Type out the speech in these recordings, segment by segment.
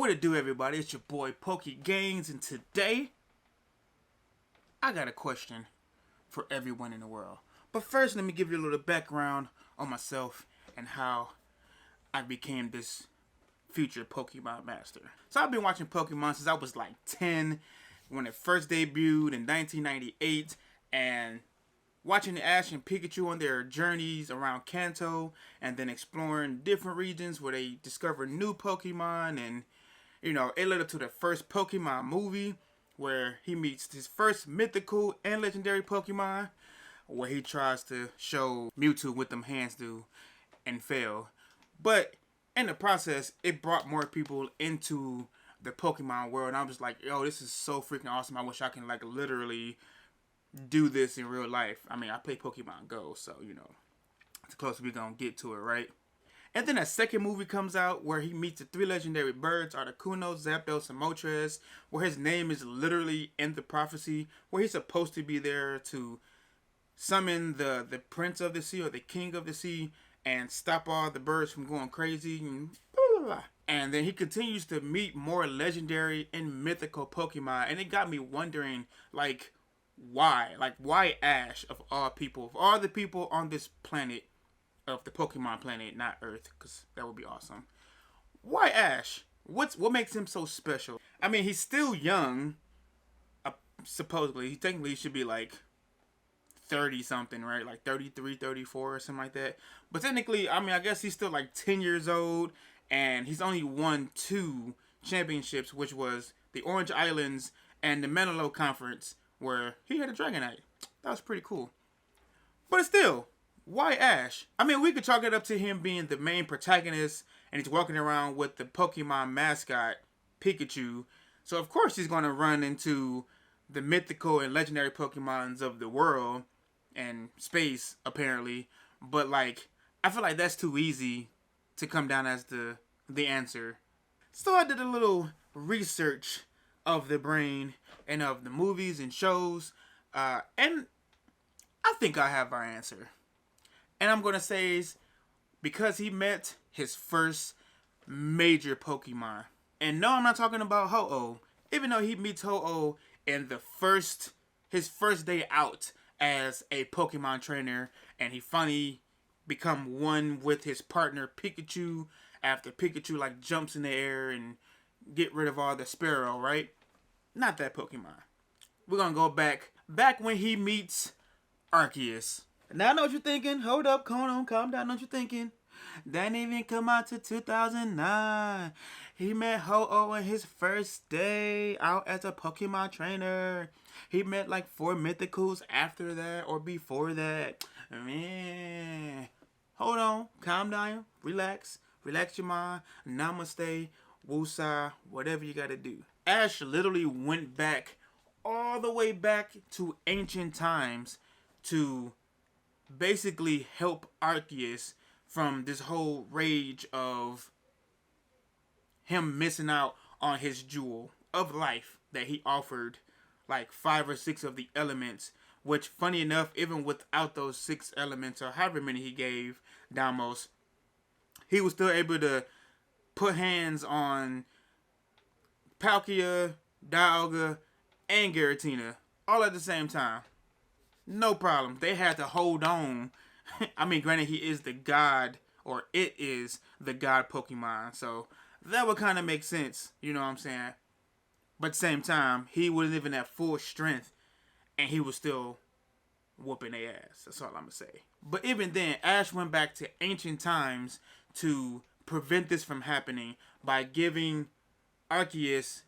What it do, everybody? It's your boy PokeGainz, and today I got a question for everyone in the world. But first, let me give you a little background on myself and how I became this future Pokemon Master. So I've been watching Pokemon since I was like 10 when it first debuted in 1998, and watching Ash and Pikachu on their journeys around Kanto, and then exploring different regions where they discover new Pokemon, and it led up to the first Pokemon movie where he meets his first mythical and legendary Pokemon, where he tries to show Mewtwo what them hands do and fail. But in the process, it brought more people into the Pokemon world, and I was like, yo, this is so freaking awesome. I wish I can literally do this in real life. I mean, I play Pokemon Go, so it's the closest we're gonna get to it, right? And then a second movie comes out where he meets the three legendary birds, Articuno, Zapdos, and Moltres, where his name is literally in the prophecy, where he's supposed to be there to summon the prince of the sea or the king of the sea and stop all the birds from going crazy and blah, blah, blah. And then he continues to meet more legendary and mythical Pokemon, and it got me wondering, why? Why Ash, of all people? Of all the people on this planet, of the Pokemon planet, not Earth, because that would be awesome. Why Ash? What makes him so special? I mean, he's still young. Supposedly. He technically should be 30 something, right? 33, 34 or something like that. But technically, I mean, I guess he's still 10 years old, and he's only won 2 championships, which was the Orange Islands and the Manalo Conference, where he had a Dragonite. That was pretty cool. But still, why Ash? I mean, we could chalk it up to him being the main protagonist, and he's walking around with the Pokemon mascot, Pikachu. So of course he's going to run into the mythical and legendary Pokemons of the world and space, apparently. But I feel like that's too easy to come down as the answer. So I did a little research of the brain and of the movies and shows, and I think I have our answer. And I'm going to say is because he met his first major Pokemon. And no, I'm not talking about Ho-Oh. Even though he meets Ho-Oh in his first day out as a Pokemon trainer, and he finally become one with his partner Pikachu after Pikachu jumps in the air and get rid of all the Sparrow, right? Not that Pokemon. We're going to go back when he meets Arceus. Now I know what you're thinking. Hold up, calm down, know what you're thinking. That didn't even come out to 2009. He met Ho-Oh on his first day out as a Pokemon trainer. He met 4 Mythicals after that or before that. Man. Hold on, calm down, relax your mind, namaste, woosah, whatever you gotta do. Ash literally went back, all the way back to ancient times to basically help Arceus from this whole rage of him missing out on his jewel of life that he offered 5 or 6 of the elements, which funny enough, even without those 6 elements or however many he gave Deimos, he was still able to put hands on Palkia, Dialga, and Giratina all at the same time. No problem. They had to hold on. I mean, granted, he is the god, or it is the god Pokemon, so that would kind of make sense, you know what I'm saying? But at the same time, he wasn't even at full strength, and he was still whooping their ass. That's all I'm going to say. But even then, Ash went back to ancient times to prevent this from happening by giving Arceus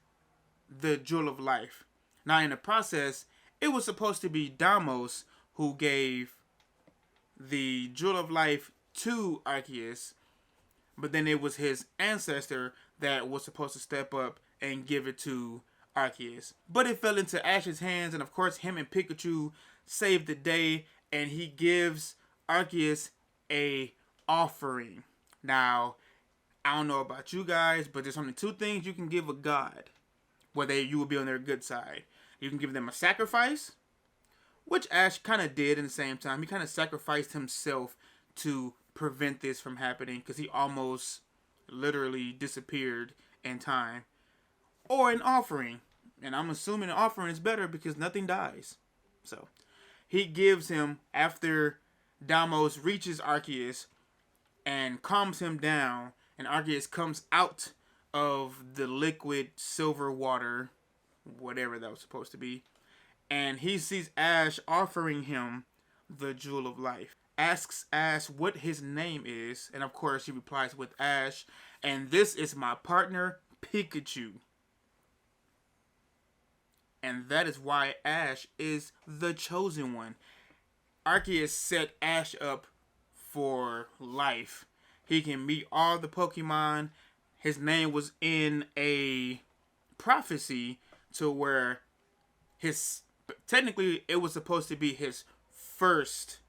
the Jewel of Life. Now, in the process, it was supposed to be Deimos who gave the Jewel of Life to Arceus, but then it was his ancestor that was supposed to step up and give it to Arceus. But it fell into Ash's hands, and of course him and Pikachu saved the day, and he gives Arceus a offering. Now, I don't know about you guys, but there's only 2 things you can give a god where you will be on their good side. You can give them a sacrifice, which Ash kind of did in the same time. He kind of sacrificed himself to prevent this from happening because he almost literally disappeared in time, or an offering. And I'm assuming an offering is better because nothing dies. So he gives him, after Deimos reaches Arceus and calms him down, and Arceus comes out of the liquid silver water, whatever that was supposed to be, and he sees Ash offering him the Jewel of Life. Asks Ash what his name is, and of course he replies with Ash, and this is my partner, Pikachu. And that is why Ash is the chosen one. Arceus set Ash up for life. He can meet all the Pokemon. His name was in a prophecy to where technically it was supposed to be his first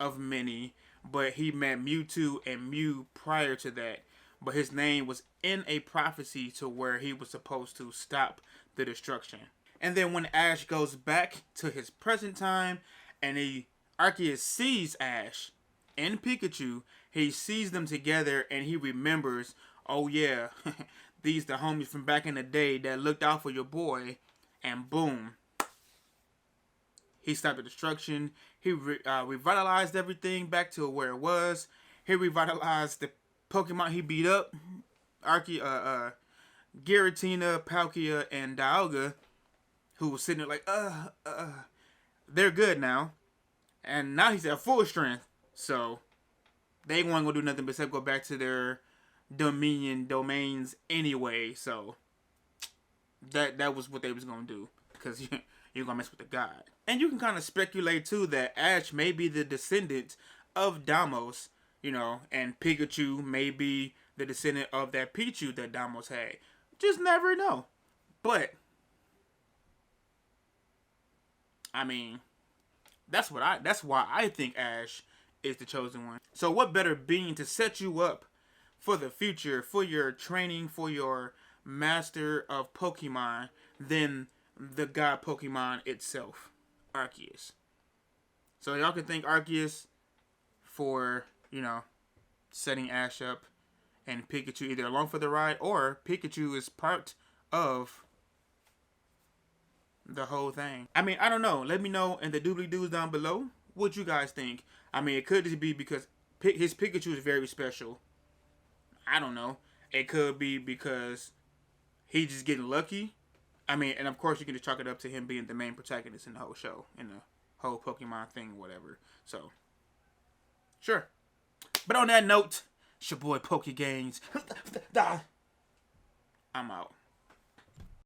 of many, but he met Mewtwo and Mew prior to that. But his name was in a prophecy to where he was supposed to stop the destruction. And then when Ash goes back to his present time and Arceus sees Ash and Pikachu, he sees them together and he remembers, oh yeah, these the homies from back in the day that looked out for your boy, and boom, he stopped the destruction. He revitalized everything back to where it was. He revitalized the Pokemon he beat up, Giratina, Palkia, and Dialga, who was sitting there like, they're good now. And now he's at full strength. So they weren't going to do nothing except go back to their domains anyway. So that was what they was going to do. Because you're going to mess with the god. And you can kind of speculate too that Ash may be the descendant of Deimos, you know, and Pikachu may be the descendant of that Pichu that Deimos had. Just never know. But I mean, that's why I think Ash is the chosen one. So what better being to set you up for the future, for your training, for your master of Pokemon, than the god Pokemon itself, Arceus. So y'all can thank Arceus for, you know, setting Ash up and Pikachu either along for the ride, or Pikachu is part of the whole thing. I mean, I don't know. Let me know in the doobly-doos down below what you guys think. I mean, it could just be because his Pikachu is very special. I don't know. It could be because he's just getting lucky. I mean, and of course you can just chalk it up to him being the main protagonist in the whole show, in the whole Pokemon thing or whatever. So, sure. But on that note, it's your boy PokeGainz. I'm out.